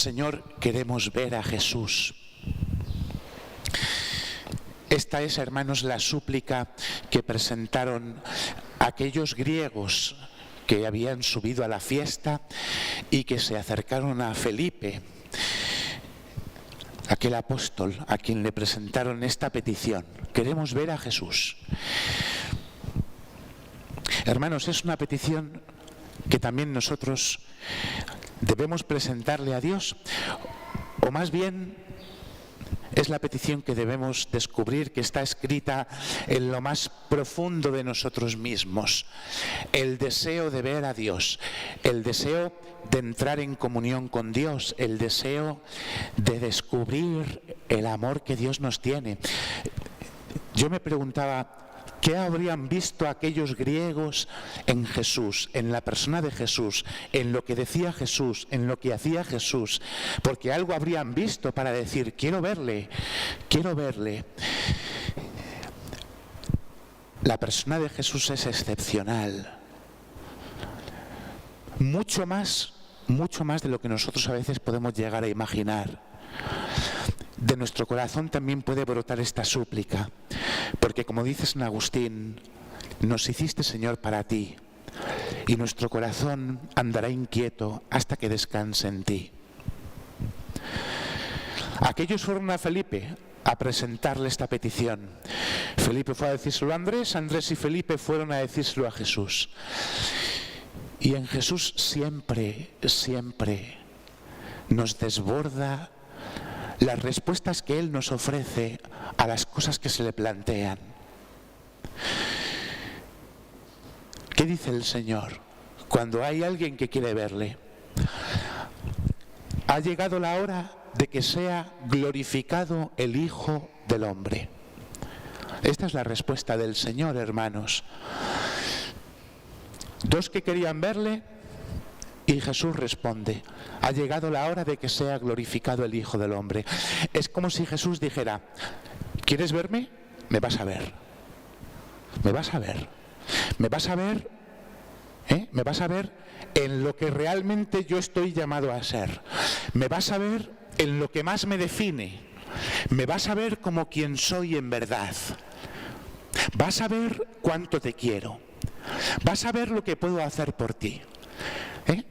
Señor, queremos ver a Jesús. Esta es, hermanos, la súplica que presentaron aquellos griegos que habían subido a la fiesta y que se acercaron a Felipe, aquel apóstol a quien le presentaron esta petición. Queremos ver a Jesús. Hermanos, es una petición que también nosotros debemos presentarle a Dios, o más bien es la petición que debemos descubrir que está escrita en lo más profundo de nosotros mismos. El deseo de ver a Dios, el deseo de entrar en comunión con Dios, el deseo de descubrir el amor que Dios nos tiene. Yo me preguntaba, ¿qué habrían visto aquellos griegos en Jesús, en la persona de Jesús, en lo que decía Jesús, en lo que hacía Jesús? Porque algo habrían visto para decir, quiero verle, quiero verle. La persona de Jesús es excepcional. Mucho más de lo que nosotros a veces podemos llegar a imaginar. De nuestro corazón también puede brotar esta súplica, porque como dice San Agustín, nos hiciste, Señor, para ti, y nuestro corazón andará inquieto hasta que descanse en ti. Aquellos fueron a Felipe a presentarle esta petición. Felipe fue a decírselo a Andrés, Andrés y Felipe fueron a decírselo a Jesús. Y en Jesús siempre nos desborda las respuestas que Él nos ofrece a las cosas que se le plantean. ¿Qué dice el Señor cuando hay alguien que quiere verle? Ha llegado la hora de que sea glorificado el Hijo del Hombre. Esta es la respuesta del Señor, hermanos. Dos que querían verle y Jesús responde, ha llegado la hora de que sea glorificado el Hijo del Hombre. Es como si Jesús dijera, ¿quieres verme? Me vas a ver. Me vas a ver. Me vas a ver, me vas a ver en lo que realmente yo estoy llamado a ser. Me vas a ver en lo que más me define. Me vas a ver como quien soy en verdad. Vas a ver cuánto te quiero. Vas a ver lo que puedo hacer por ti.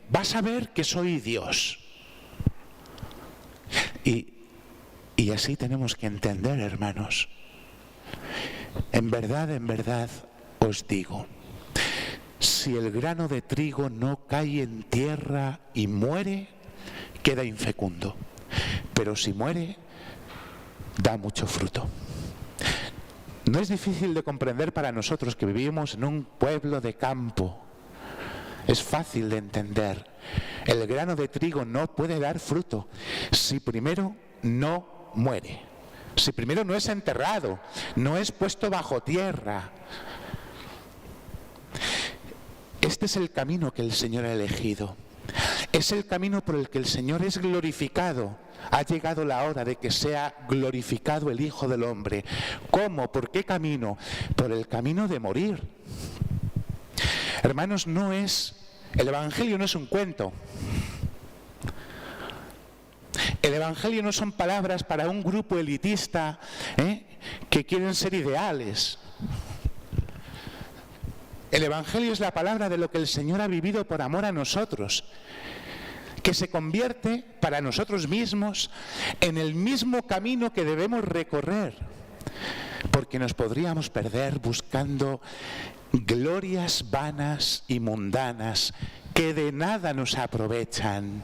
Vas a ver que soy Dios. Y así tenemos que entender, hermanos. En verdad os digo, si el grano de trigo no cae en tierra y muere, queda infecundo. Pero si muere, da mucho fruto. No es difícil de comprender para nosotros que vivimos en un pueblo de campo. Es fácil de entender. El grano de trigo no puede dar fruto si primero no muere, si primero no es enterrado, no es puesto bajo tierra. Este es el camino que el Señor ha elegido. Es el camino por el que el Señor es glorificado. Ha llegado la hora de que sea glorificado el Hijo del Hombre. ¿Cómo? ¿Por qué camino? Por el camino de morir. Hermanos, el Evangelio no es un cuento. El Evangelio no son palabras para un grupo elitista que quieren ser ideales. El Evangelio es la palabra de lo que el Señor ha vivido por amor a nosotros, que se convierte para nosotros mismos en el mismo camino que debemos recorrer, porque nos podríamos perder buscando glorias vanas y mundanas que de nada nos aprovechan.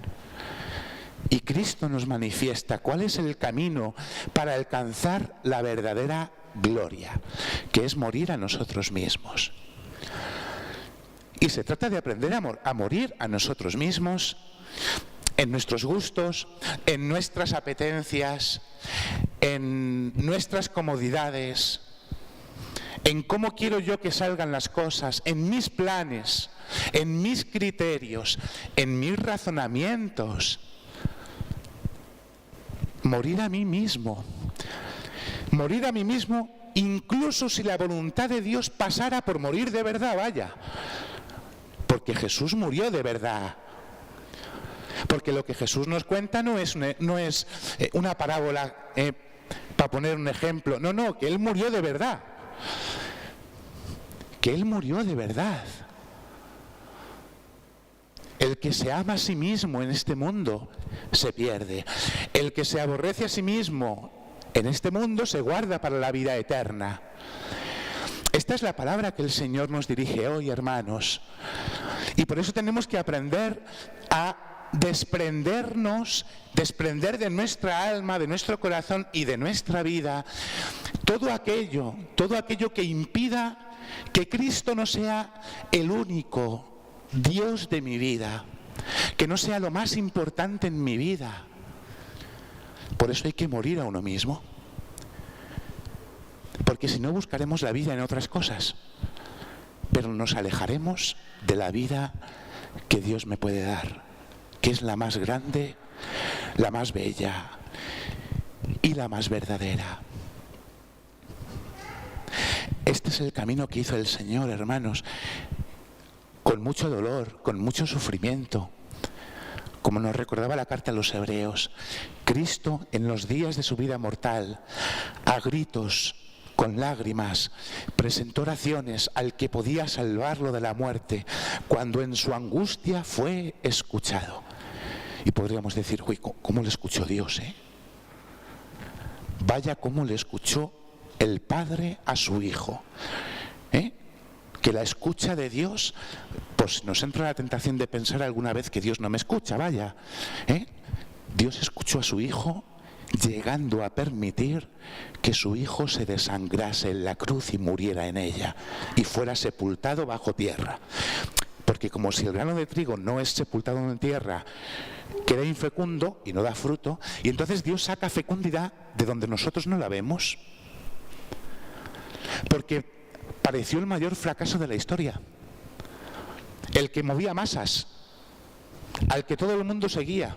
Y Cristo nos manifiesta cuál es el camino para alcanzar la verdadera gloria, que es morir a nosotros mismos. Y se trata de aprender a morir a nosotros mismos, en nuestros gustos, en nuestras apetencias, en nuestras comodidades, en cómo quiero yo que salgan las cosas, en mis planes, en mis criterios, en mis razonamientos. Morir a mí mismo. Morir a mí mismo, incluso si la voluntad de Dios pasara por morir de verdad, vaya. Porque Jesús murió de verdad. Porque lo que Jesús nos cuenta no es una parábola para poner un ejemplo. No, que Él murió de verdad. Que Él murió de verdad. El que se ama a sí mismo en este mundo se pierde. El que se aborrece a sí mismo en este mundo se guarda para la vida eterna. Esta es la palabra que el Señor nos dirige hoy, hermanos. Y por eso tenemos que aprender a desprender de nuestra alma, de nuestro corazón y de nuestra vida todo aquello que impida que Cristo no sea el único Dios de mi vida, que no sea lo más importante en mi vida. Por eso hay que morir a uno mismo. Porque si no, buscaremos la vida en otras cosas, pero nos alejaremos de la vida que Dios me puede dar, que es la más grande, la más bella y la más verdadera. Este es el camino que hizo el Señor, hermanos, con mucho dolor, con mucho sufrimiento. Como nos recordaba la carta a los Hebreos, Cristo en los días de su vida mortal, a gritos, con lágrimas, presentó oraciones al que podía salvarlo de la muerte, cuando en su angustia fue escuchado. Y podríamos decir, uy, ¿cómo le escuchó Dios? Vaya cómo le escuchó el Padre a su Hijo. Que la escucha de Dios, pues nos entra la tentación de pensar alguna vez que Dios no me escucha, vaya. Dios escuchó a su Hijo llegando a permitir que su Hijo se desangrase en la cruz y muriera en ella y fuera sepultado bajo tierra. Porque como si el grano de trigo no es sepultado en tierra, queda infecundo y no da fruto, y entonces Dios saca fecundidad de donde nosotros no la vemos. Porque pareció el mayor fracaso de la historia. El que movía masas, al que todo el mundo seguía,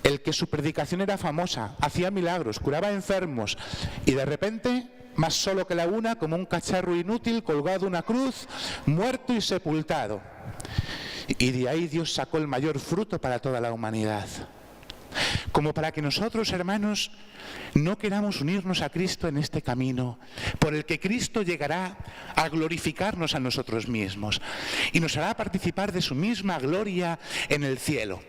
el que su predicación era famosa, hacía milagros, curaba enfermos, y de repente, más solo que la una, como un cacharro inútil colgado de una cruz, muerto y sepultado. Y de ahí Dios sacó el mayor fruto para toda la humanidad. Como para que nosotros, hermanos, no queramos unirnos a Cristo en este camino, por el que Cristo llegará a glorificarnos a nosotros mismos y nos hará participar de su misma gloria en el cielo.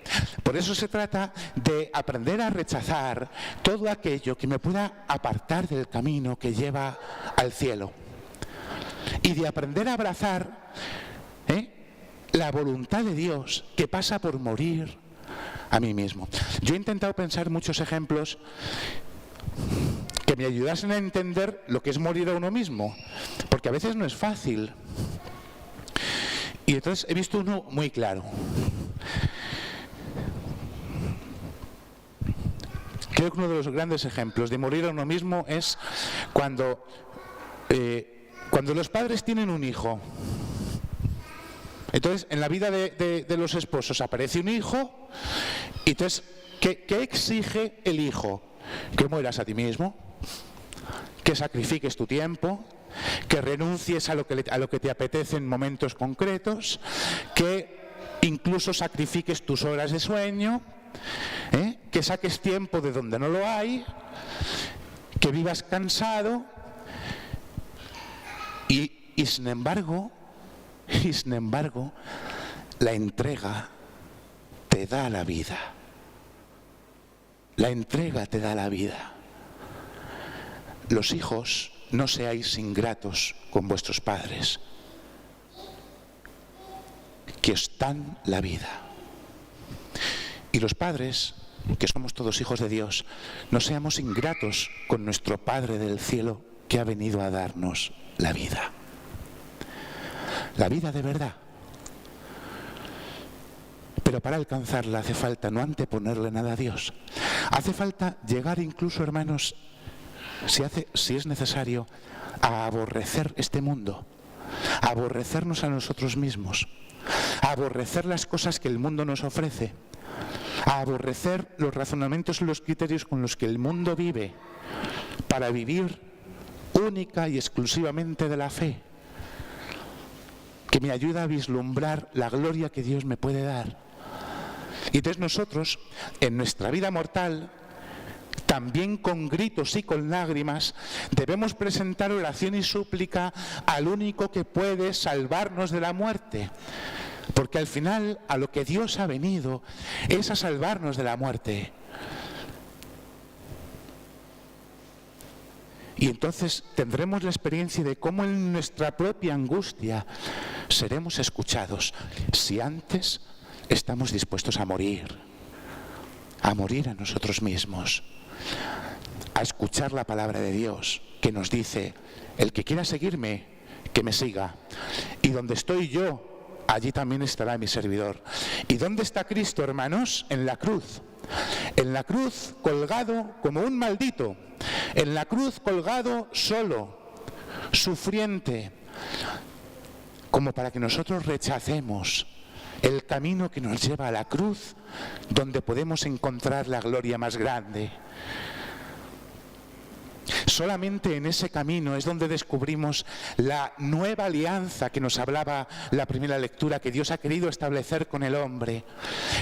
Por eso se trata de aprender a rechazar todo aquello que me pueda apartar del camino que lleva al cielo y de aprender a abrazar la voluntad de Dios que pasa por morir a mí mismo. Yo he intentado pensar muchos ejemplos que me ayudasen a entender lo que es morir a uno mismo, porque a veces no es fácil. Y entonces he visto uno muy claro. Creo que uno de los grandes ejemplos de morir a uno mismo es cuando los padres tienen un hijo. Entonces, en la vida de los esposos aparece un hijo, y entonces, ¿qué exige el hijo? Que mueras a ti mismo, que sacrifiques tu tiempo, que renuncies a lo que te apetece en momentos concretos, que incluso sacrifiques tus horas de sueño, que saques tiempo de donde no lo hay, que vivas cansado, y sin embargo, la entrega te da la vida. La entrega te da la vida. Los hijos, no seáis ingratos con vuestros padres, que os dan la vida. Y los padres, que somos todos hijos de Dios, no seamos ingratos con nuestro Padre del cielo, que ha venido a darnos la vida. La vida de verdad. Pero para alcanzarla hace falta no anteponerle nada a Dios. Hace falta llegar incluso, hermanos, si es necesario, a aborrecer este mundo, a aborrecernos a nosotros mismos, a aborrecer las cosas que el mundo nos ofrece, a aborrecer los razonamientos y los criterios con los que el mundo vive, para vivir única y exclusivamente de la fe, que me ayuda a vislumbrar la gloria que Dios me puede dar. Y entonces nosotros, en nuestra vida mortal, también con gritos y con lágrimas, debemos presentar oración y súplica al único que puede salvarnos de la muerte. Porque al final, a lo que Dios ha venido es a salvarnos de la muerte. Y entonces tendremos la experiencia de cómo en nuestra propia angustia seremos escuchados, si antes estamos dispuestos a morir a nosotros mismos, a escuchar la palabra de Dios, que nos dice: el que quiera seguirme, que me siga. Y donde estoy yo, allí también estará mi servidor. ¿Y dónde está Cristo, hermanos? En la cruz. En la cruz colgado como un maldito. En la cruz colgado solo, sufriente, como para que nosotros rechacemos el camino que nos lleva a la cruz, donde podemos encontrar la gloria más grande. Solamente en ese camino es donde descubrimos la nueva alianza que nos hablaba la primera lectura, que Dios ha querido establecer con el hombre.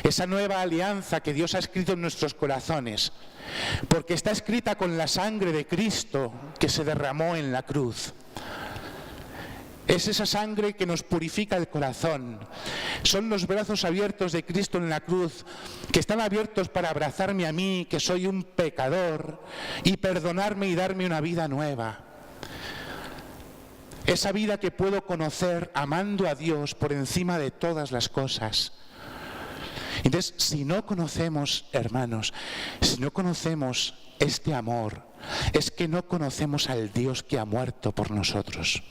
Esa nueva alianza que Dios ha escrito en nuestros corazones, porque está escrita con la sangre de Cristo que se derramó en la cruz. Es esa sangre que nos purifica el corazón. Son los brazos abiertos de Cristo en la cruz, que están abiertos para abrazarme a mí, que soy un pecador, y perdonarme y darme una vida nueva. Esa vida que puedo conocer amando a Dios por encima de todas las cosas. Entonces, si no conocemos, hermanos, si no conocemos este amor, es que no conocemos al Dios que ha muerto por nosotros.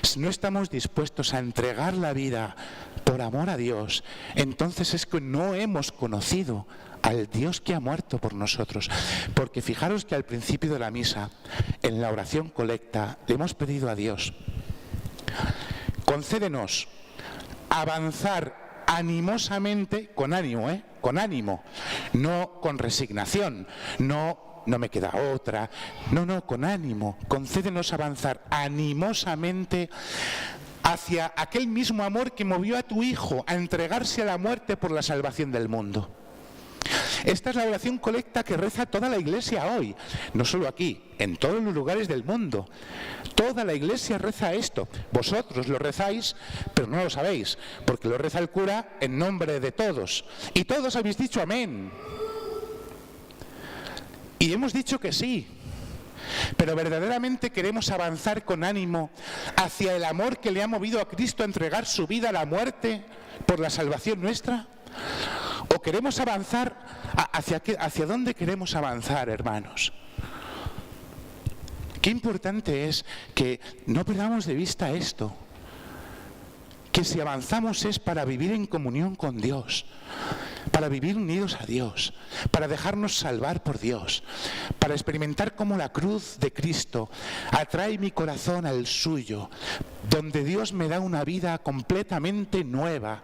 Si no estamos dispuestos a entregar la vida por amor a Dios, entonces es que no hemos conocido al Dios que ha muerto por nosotros. Porque fijaros que al principio de la misa, en la oración colecta, le hemos pedido a Dios: concédenos avanzar animosamente, con ánimo, con ánimo, no con resignación, no me queda otra, no, con ánimo. Concédenos avanzar animosamente hacia aquel mismo amor que movió a tu Hijo a entregarse a la muerte por la salvación del mundo. Esta es la oración colecta que reza toda la Iglesia hoy, no solo aquí, en todos los lugares del mundo. Toda la Iglesia reza esto. Vosotros lo rezáis, pero no lo sabéis, porque lo reza el cura en nombre de todos. Y todos habéis dicho amén. Y hemos dicho que sí, pero verdaderamente queremos avanzar con ánimo hacia el amor que le ha movido a Cristo a entregar su vida a la muerte por la salvación nuestra. ¿O queremos avanzar hacia dónde queremos avanzar, hermanos? Qué importante es que no perdamos de vista esto, que si avanzamos es para vivir en comunión con Dios, para vivir unidos a Dios, para dejarnos salvar por Dios, para experimentar cómo la cruz de Cristo atrae mi corazón al suyo, donde Dios me da una vida completamente nueva,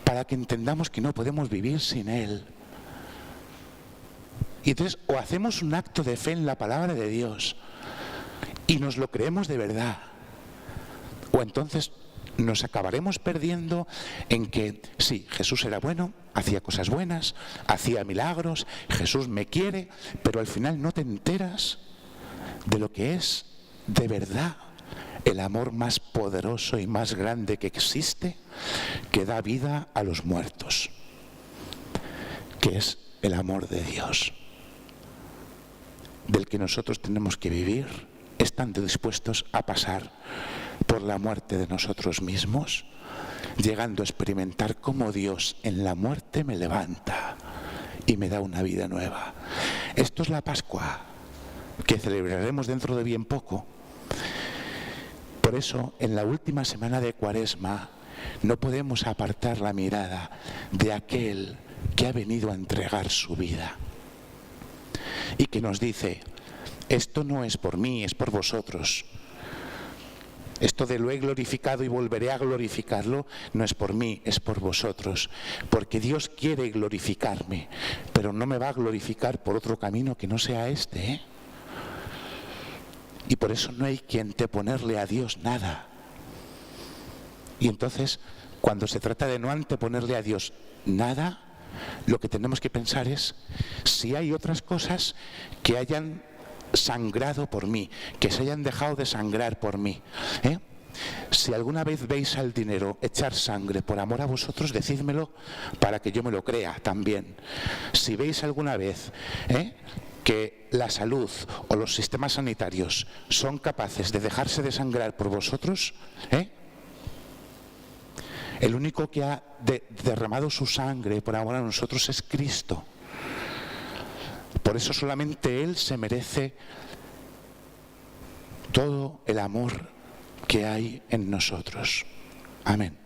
para que entendamos que no podemos vivir sin Él. Y entonces, o hacemos un acto de fe en la palabra de Dios y nos lo creemos de verdad, o entonces nos acabaremos perdiendo en que sí, Jesús era bueno, hacía cosas buenas, hacía milagros, Jesús me quiere, pero al final no te enteras de lo que es de verdad el amor más poderoso y más grande que existe, que da vida a los muertos, que es el amor de Dios, del que nosotros tenemos que vivir, estando dispuestos a pasar por la muerte de nosotros mismos, llegando a experimentar cómo Dios en la muerte me levanta y me da una vida nueva. Esto es la Pascua, que celebraremos dentro de bien poco. Por eso, en la última semana de Cuaresma, no podemos apartar la mirada de aquel que ha venido a entregar su vida y que nos dice: esto no es por mí, es por vosotros. Esto de lo he glorificado y volveré a glorificarlo no es por mí, es por vosotros, porque Dios quiere glorificarme, pero no me va a glorificar por otro camino que no sea este, Y por eso no hay que anteponerle a Dios nada. Y entonces cuando se trata de no anteponerle a Dios nada, lo que tenemos que pensar es si hay otras cosas que hayan sangrado por mí, que se hayan dejado de sangrar por mí. Si alguna vez veis al dinero echar sangre por amor a vosotros, decídmelo para que yo me lo crea también. Si veis alguna vez que la salud o los sistemas sanitarios son capaces de dejarse de sangrar por vosotros, el único que ha derramado su sangre por amor a nosotros es Cristo. Por eso solamente Él se merece todo el amor que hay en nosotros. Amén.